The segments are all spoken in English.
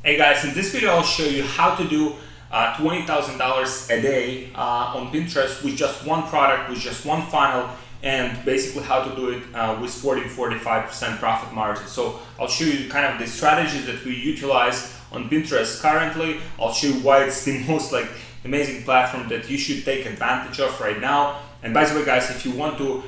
Hey guys, in this video I'll show you how to do $20,000 a day on Pinterest with just one product, with just one funnel, and basically how to do it with 40-45% profit margin. So I'll show you kind of the strategies that we utilize on Pinterest currently. I'll show you why it's the most amazing platform that you should take advantage of right now. And by the way guys, if you want to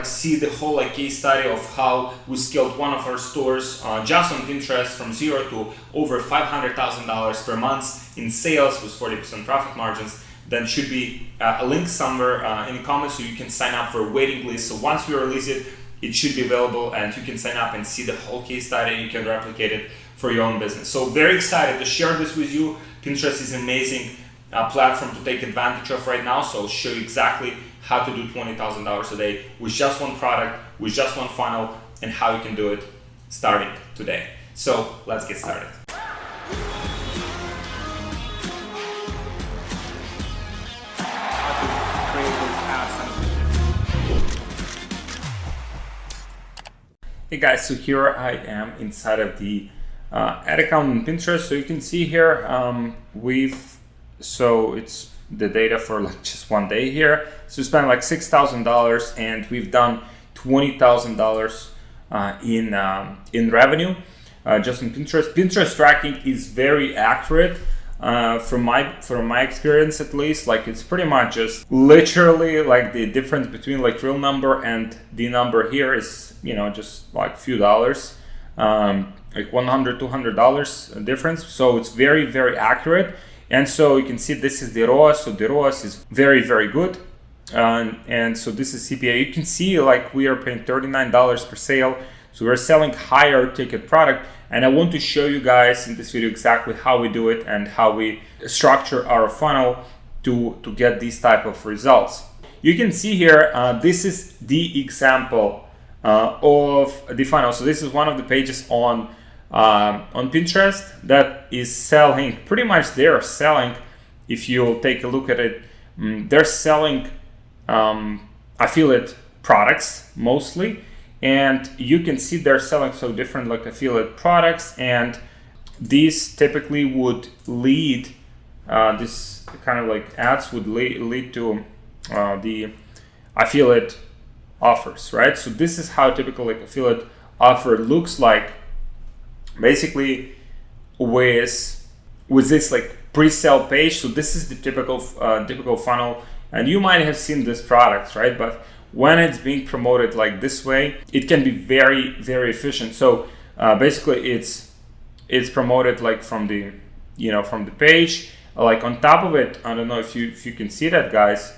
see the whole case study of how we scaled one of our stores just on Pinterest from zero to over $500,000 per month in sales with 40% profit margins, then should be a link somewhere in the comments so you can sign up for a waiting list. So once we release it, it should be available and you can sign up and see the whole case study. You can replicate it for your own business. So very excited to share this with you. Pinterest is an amazing platform to take advantage of right now. So I'll show you exactly how to do $20,000 a day with just one product, with just one funnel, and how you can do it starting today. So let's get started. Hey guys, so here I am inside of the ad account on Pinterest. So you can see here so it's the data for just one day here. So we spent $6,000 and we've done $20,000 in revenue just on Pinterest. Pinterest tracking is very accurate from my experience, at least. It's pretty much just literally the difference between real number and the number here is just few dollars, $100, $200 difference. So it's very, very accurate. And so you can see this is the ROAS. So the ROAS is very, very good. And so this is CPA. You can see we are paying $39 per sale. So we're selling higher ticket product. And I want to show you guys in this video exactly how we do it and how we structure our funnel to get these type of results. You can see here, this is the example of the funnel. So this is one of the pages on Pinterest that is selling, pretty much they're selling, if you take a look at it, they're selling affiliate products mostly, and you can see they're selling so different affiliate products, and these typically would lead this kind of ads would lead to the affiliate offers, right? So this is how typical affiliate offer looks like. Basically with this pre-sale page. So this is the typical funnel, and you might have seen this product, right? But when it's being promoted this way, it can be very, very efficient. So basically it's promoted from the from the page. On top of it, I don't know if you can see that, guys,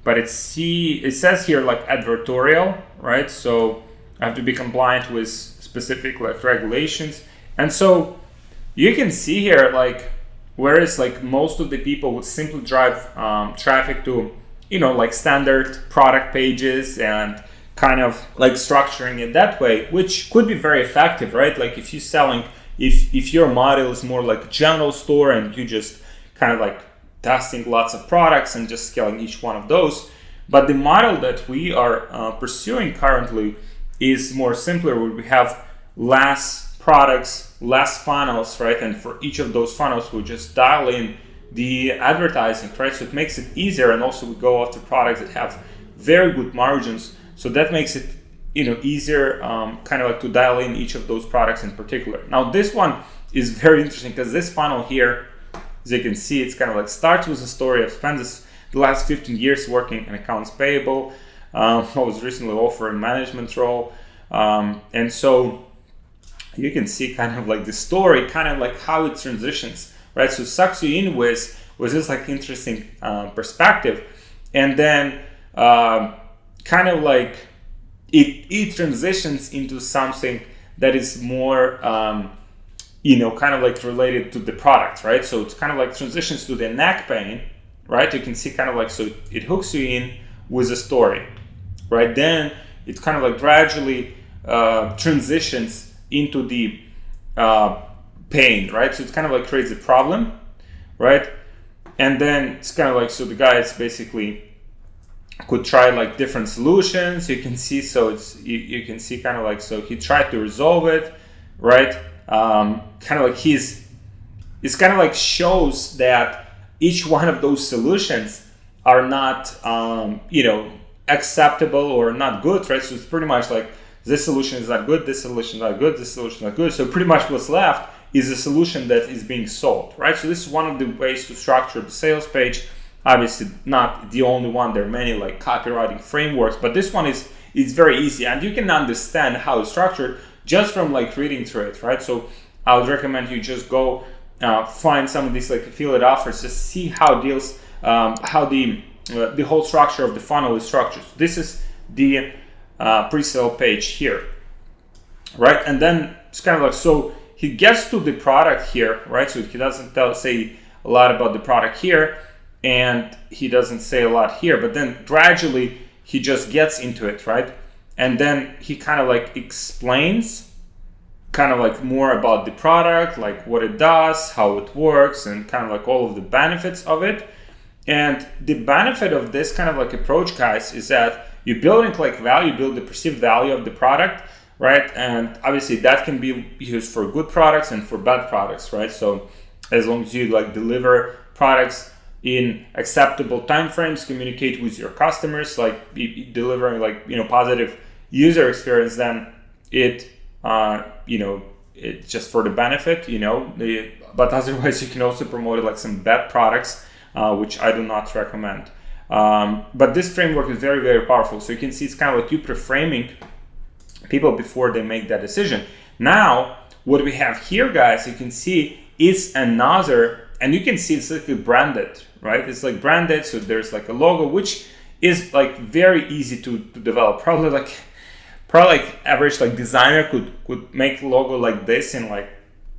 but it says here advertorial, right? So I have to be compliant with specific regulations. And so you can see here, whereas most of the people would simply drive traffic to, standard product pages and kind of structuring it that way, which could be very effective, right? If you're selling, if your model is more a general store and you just kind of testing lots of products and just scaling each one of those. But the model that we are pursuing currently is more simpler, where we have less products, less funnels, right? And for each of those funnels, we just dial in the advertising, right? So it makes it easier, and also we go after products that have very good margins. So that makes it, easier, to dial in each of those products in particular. Now this one is very interesting because this funnel here, as you can see, it's kind of starts with a story. I've spent the last 15 years working in accounts payable. I was recently offered a management role, and so you can see kind of the story, kind of how it transitions, right? So it sucks you in with this interesting perspective, and then kind of it transitions into something that is more kind of related to the product, right? So it's kind of transitions to the neck pain, right? You can see kind of so it hooks you in with a story, right? Then it kind of gradually transitions into the pain, right? So it's kind of creates a problem, right? And then it's kind of so the guys basically could try different solutions. You can see, so it's you can see kind of so he tried to resolve it, right? kind of like it's kind of like shows that each one of those solutions are not, acceptable or not good, right? So it's pretty much like this solution is not good, this solution is not good, this solution is not good. So pretty much what's left is a solution that is being sold, right? So this is one of the ways to structure the sales page. Obviously not the only one. There are many like copywriting frameworks, but this one is very easy, and you can understand how it's structured just from like reading through it, right? So I would recommend you just go find some of these like affiliate offers, just see how deals, how the whole structure of the funnel is structured. So this is the pre-sale page here, right? And then it's kind of like, so he gets to the product here, right? So he doesn't say a lot about the product here, and he doesn't say a lot here, but then gradually he just gets into it, right? And then he kind of like explains kind of like more about the product, like what it does, how it works, and kind of like all of the benefits of it. And the benefit of this kind of like approach, guys, is that you're building like value, build the perceived value of the product, right? And obviously that can be used for good products and for bad products, right? So as long as you like deliver products in acceptable timeframes, communicate with your customers, like delivering like, positive user experience, then it's just for the benefit, but otherwise you can also promote like some bad products, which I do not recommend. But this framework is very, very powerful. So you can see it's kind of like you pre-framing people before they make that decision. Now, what we have here, guys, you can see it's another, and you can see it's like branded, right? It's like branded, so there's like a logo, which is like very easy to develop. Probably like average like designer could make a logo like this in like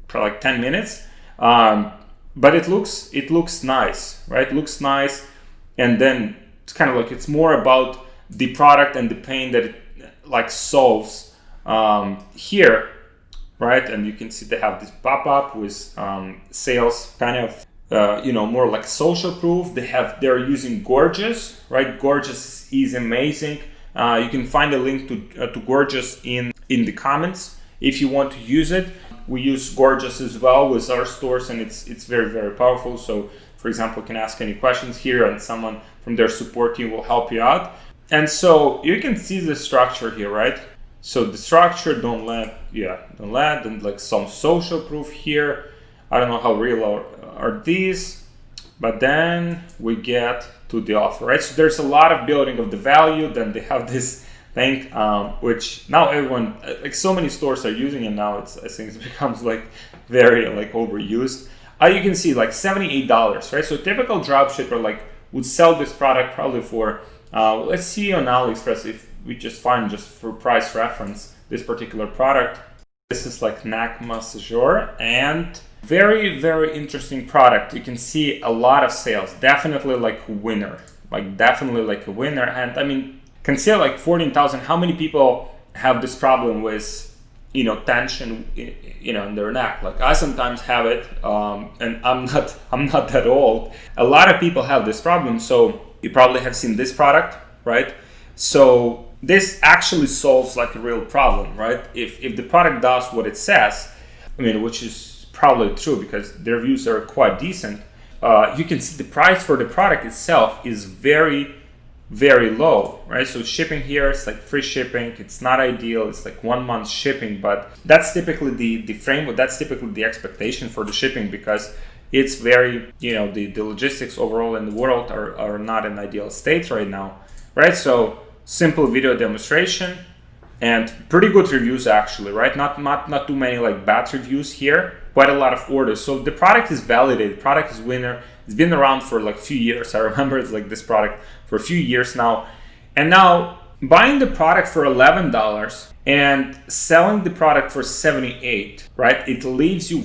probably like 10 minutes. But it looks nice, right? It looks nice. And then it's kind of like, it's more about the product and the pain that it like solves here, right? And you can see they have this pop-up with sales kind of, more like social proof. They're using Gorgeous, right? Gorgeous is amazing. You can find a link to Gorgeous in the comments if you want to use it. We use Gorgeous as well with our stores, and it's very, very powerful. So for example, you can ask any questions here and someone from their support team will help you out. And so you can see the structure here, right? So the structure, don't let, and like some social proof here. I don't know how real are these, but then we get to the offer, right? So there's a lot of building of the value. Then they have this thing, which now everyone, like so many stores are using it now. I think it becomes like very like overused. You can see like $78, right? So typical dropshipper like would sell this product probably for, let's see on AliExpress if we just find just for price reference this particular product. This is like neck massager, and very, very interesting product. You can see a lot of sales, definitely like a winner, And I mean, consider like 14,000, how many people have this problem with, tension, in their neck? Like I sometimes have it, and I'm not that old. A lot of people have this problem. So you probably have seen this product, right? So this actually solves like a real problem, right? If the product does what it says, which is probably true because their reviews are quite decent, you can see the price for the product itself is very, very low, right? So shipping here, it's like free shipping. It's not ideal. It's like 1 month shipping, but that's typically the framework. That's typically the expectation for the shipping, because it's very, the logistics overall in the world are not in ideal state right now, right? So simple video demonstration and pretty good reviews actually, right? Not too many like bad reviews here, quite a lot of orders. So the product is validated, product is winner. It's been around for like a few years. I remember it's like this product for a few years now. And now buying the product for $11 and selling the product for $78, right? It leaves you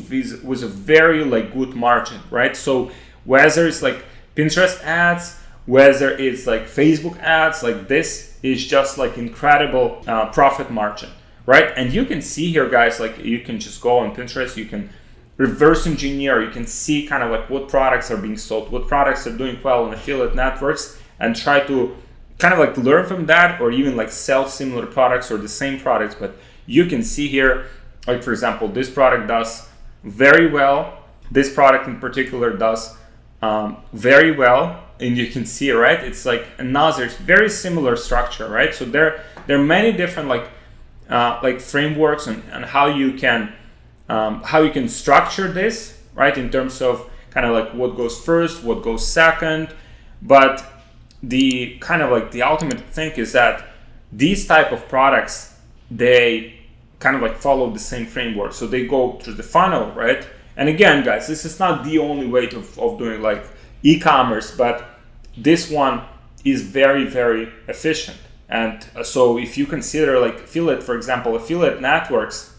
with a very like good margin, right? So whether it's like Pinterest ads, whether it's like Facebook ads, like this is just like incredible profit margin, right? And you can see here, guys, like you can just go on Pinterest, you can reverse engineer, you can see kind of like what products are being sold, what products are doing well in affiliate networks, and try to kind of like learn from that, or even like sell similar products or the same products. But you can see here Like for example, this product does very well. This product in particular does very well, and you can see, right? It's like another very similar structure, right? So there are many different like frameworks and how you can structure this, right? In terms of kind of like what goes first, what goes second, but the kind of like the ultimate thing is that these type of products, they kind of like follow the same framework. So they go through the funnel, right? And again, guys, this is not the only way of doing like e-commerce, but this one is very, very efficient. And so if you consider like affiliate, for example, affiliate networks,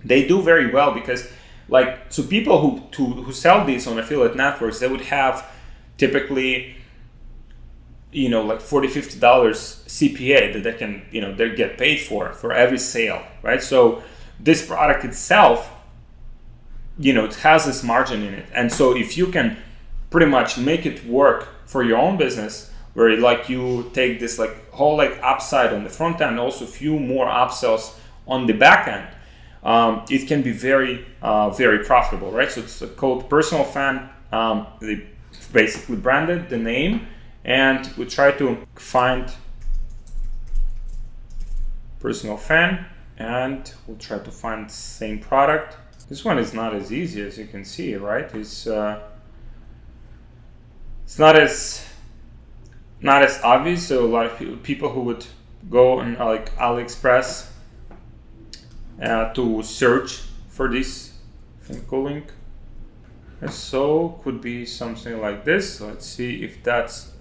they do very well because like, so people who sell these on affiliate networks, they would have typically, you know, like $40-50 CPA that they can, you know, they get paid for every sale, right? So this product itself, you know, it has this margin in it. And so if you can pretty much make it work for your own business, where like you take this like whole like upside on the front end, also a few more upsells on the back end, it can be very, very profitable, right? So it's called Personal Fan. They basically branded the name, and we try to find Personal Fan, and we'll try to find the same product. This one is not as easy as you can see, right? It's not as obvious. So a lot of people who would go on like AliExpress to search for this fan cooling. And so could be something like this. Let's see if that's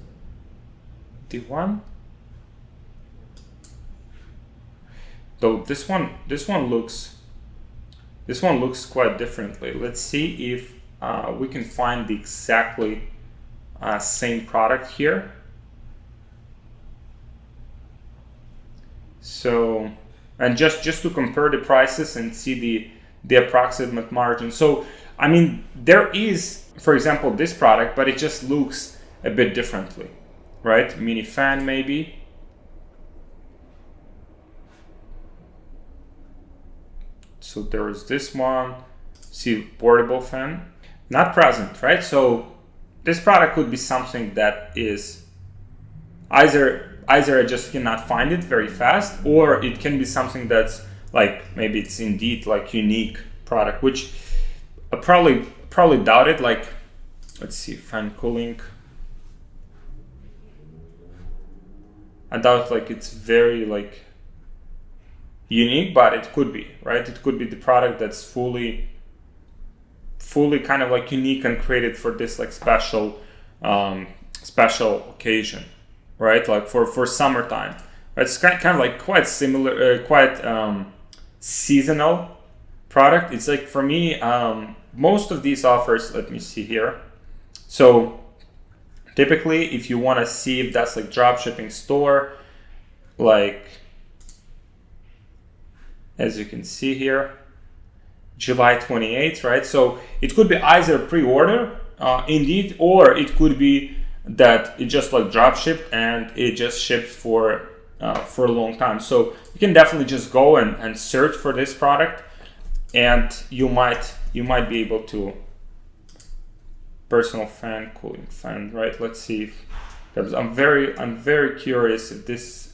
the one. Though this one looks quite differently. Let's see if we can find the exactly same product here. So, and just to compare the prices and see the approximate margin. So, I mean, there is, for example, this product, but it just looks a bit differently, right? Mini fan maybe. So there is this one, see, portable fan, not present, right? So this product could be something that is either I just cannot find it very fast, or it can be something that's like, maybe it's indeed like unique product, which I probably doubt it. Like, let's see, fan cooling. I doubt like it's very like unique, but it could be, right? It could be the product that's fully kind of like unique and created for this like special occasion, right? Like for summertime. It's kind of like quite similar, quite seasonal product. It's like, for me, most of these offers, let me see here. So typically, if you want to see if that's like dropshipping store, like, as you can see here, July 28th, right? So it could be either pre-order, indeed, or it could be that it just like drop shipped and it just ships for a long time. So you can definitely just go and search for this product, and you might be able to. Personal fan cooling fan, right? Let's see if, because I'm very curious if this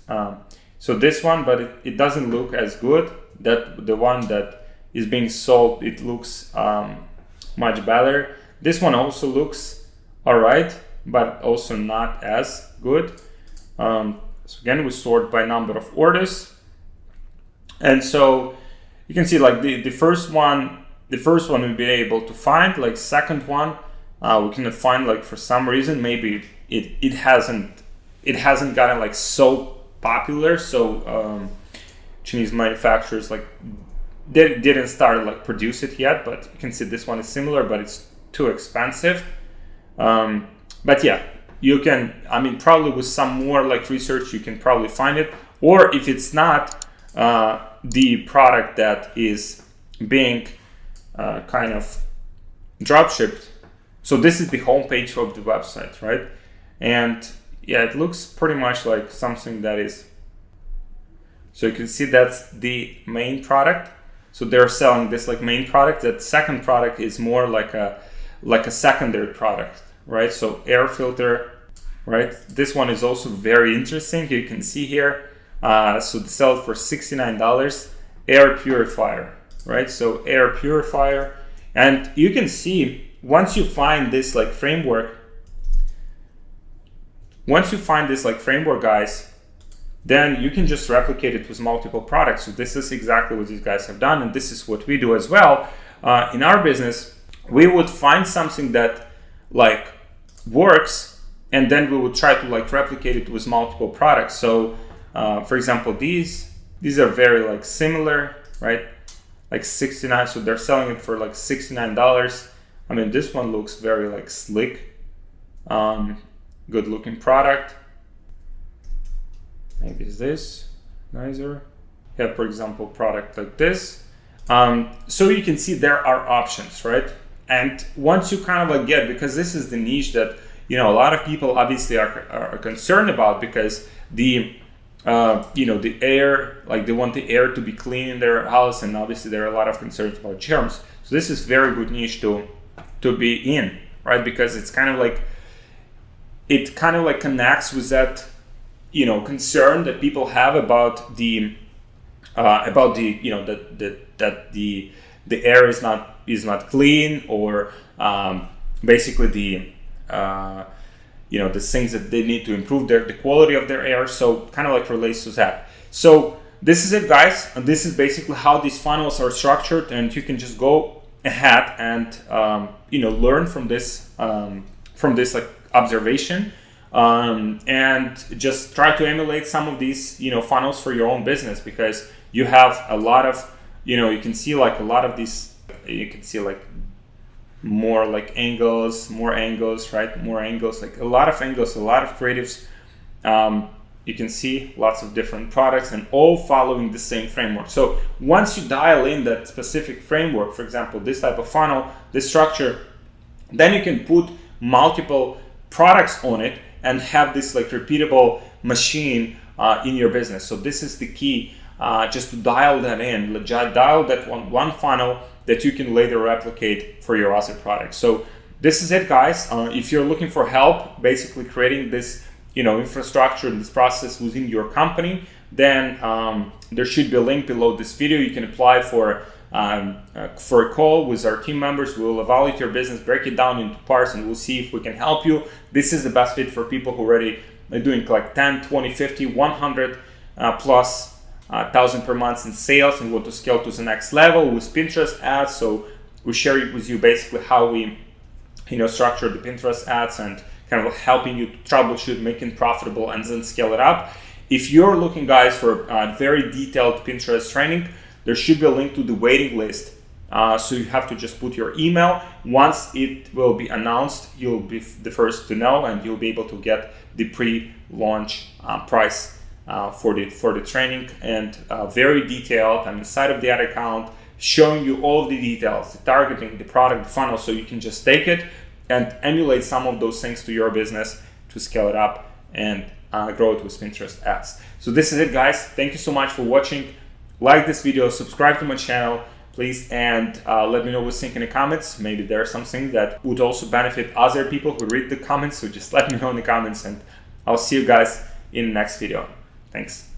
so this one, but it doesn't look as good. That the one that is being sold, it looks much better. This one also looks all right, but also not as good. So again, we sort by number of orders, and so you can see like the first one we'll be able to find. Like second one, we cannot find, like for some reason, maybe it hasn't gotten like so popular. So Chinese manufacturers like they didn't start like produce it yet, but you can see this one is similar, but it's too expensive. But yeah, you can, I mean, probably with some more like research, you can probably find it. Or if it's not the product that is being kind of drop shipped. So this is the homepage of the website, right? And yeah, it looks pretty much like something that is. So you can see that's the main product. So they're selling this like main product. That second product is more like a secondary product, right? So air filter, right? This one is also very interesting. You can see here. So they sell it for $69. Air purifier, right? So air purifier, and you can see once you find this like framework, guys, then you can just replicate it with multiple products. So this is exactly what these guys have done, and this is what we do as well. In our business, we would find something that like works, and then we would try to like replicate it with multiple products. So for example, these are very like similar, right? Like 69, so they're selling it for like $69. I mean, this one looks very like sleek, good looking product. Maybe it's this nicer. You have, for example, product like this. So you can see there are options, right? And once you kind of like get, because this is the niche that, you know, a lot of people obviously are concerned about, because the the air, like they want the air to be clean in their house, and obviously there are a lot of concerns about germs. So this is very good niche to be in, right? Because it's kind of like, it kind of like connects with that, you know, concern that people have about the that the air is not clean, or basically the the things that they need to improve the quality of their air. So kind of like relates to that. So this is it, guys. And this is basically how these funnels are structured, and you can just go ahead and learn from this like observation, and just try to emulate some of these funnels for your own business, because you have a lot of you can see like a lot of these, you can see like more like more angles, right? More angles, like a lot of angles, a lot of creatives. You can see lots of different products, and all following the same framework. So once you dial in that specific framework, for example, this type of funnel, this structure, then you can put multiple products on it and have this like repeatable machine in your business. So this is the key, just to dial that in, dial that one funnel that you can later replicate for your other products. So this is it, guys. If you're looking for help basically creating this infrastructure and this process within your company, then there should be a link below this video. You can apply for a call with our team members. We'll evaluate your business, break it down into parts, and we'll see if we can help you. This is the best fit for people who already are doing like 10, 20, 50, 100 plus thousand per month in sales and want to scale to the next level with Pinterest ads. So we share it with you basically how we structure the Pinterest ads, and kind of helping you to troubleshoot, make it profitable, and then scale it up. If you're looking, guys, for very detailed Pinterest training, there should be a link to the waiting list. So you have to just put your email. Once it will be announced, you'll be the first to know, and you'll be able to get the pre-launch price for the training, and very detailed. I'm inside of the ad account, showing you all of the details, the targeting, the product, the funnel, so you can just take it and emulate some of those things to your business to scale it up and grow it with Pinterest ads. So this is it, guys. Thank you so much for watching. Like this video, subscribe to my channel, please, and let me know what you think in the comments. Maybe there's something that would also benefit other people who read the comments, so just let me know in the comments, and I'll see you guys in the next video. Thanks.